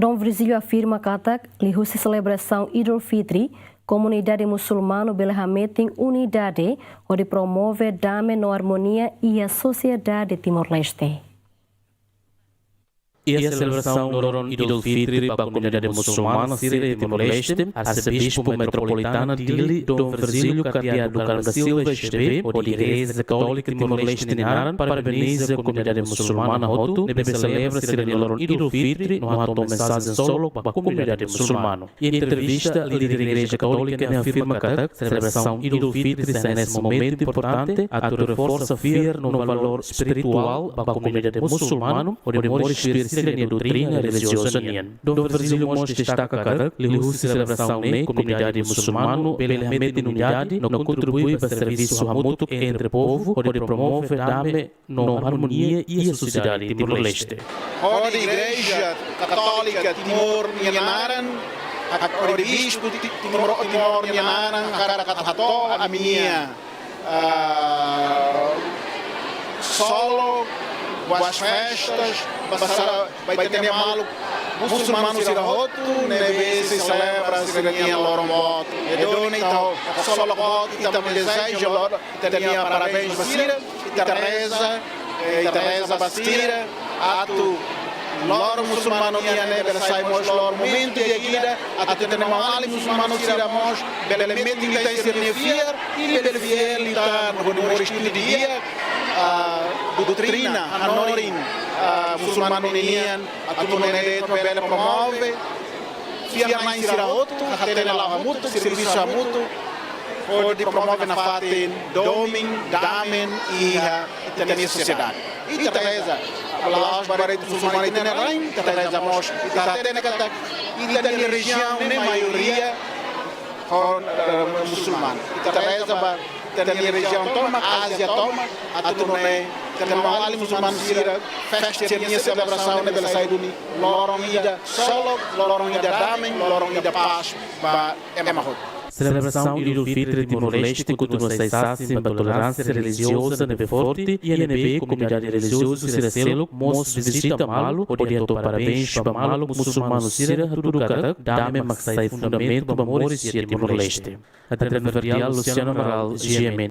Dom Virgílio afirma que a lihusi celebração Idul Fitri, comunidade muçulmana tem unidade, onde promove damai na harmonia e a sociedade Timor-Leste. E a celebração do Idul Fitri para a comunidade muçulmana Síria e Timor-Leste, arcebispo metropolitano Dili, Dom Virgílio Cardeado Carlos Silva esteve, ou de Igreja Católica Timor-Leste Ninaran, parabeniza a comunidade muçulmana Hotu, nebe celebra o Idul Fitri, no ato mensagem solo para a comunidade muçulmana. E em entrevista, a líder da Igreja Católica afirma que a celebração Idul Fitri é nesse momento importante, a reforça fiel no valor espiritual para a comunidade muçulmana, onde mora espírito a doutrina religiosa nian. Dom Virgílio Mos destaca que a celebração na comunidade muçulmana pela unidade não contribui para o serviço mútuo entre o povo, onde promove damai na harmonia e a sociedade Timor-Leste. A Igreja Católica Timor-Nianaran, o bispo Timor-Nianaran, a minha solo, as festas, vai ter maluco, muçulmano se roto, neve se celebra a cidadania loromboto. E dona então, só logo que também desejo, tenha parabéns Basira, e Teresa Basira, ato loro muçulmano minha neve saímos loro momento de guida, até tenemos ali muçulmano tiramos, belemento que tem ser nefier e belviel então no estilo de dia. Doutrina, anorin, muçulmano nian, atunone bela promove, fiarna insira outro, catena lava muito, serviço a muito, pode promove na fatin, domin, damen e a sociedade. E Teresa, pelas barreiras muçulmanas tem na rain, Teresa mos, e tem região na maioria muçulmana. Teresa tem região toma, Ásia toma, atunone tenemos ali muçulmano sira festa minha celebração na bela saída lorong ida solo lorong ida damai lorong ida paz ba emahot. Celebração Idul Fitri Timor-Leste continua a ser para tolerância religiosa neve forte e a neve comunidade religiosa sira selo mos visita malo o dia to parabéns para malo muçulmano sira tudo cara dame maksai fundamento para amores e Timor-Leste. A Luciano Amaral, GMN.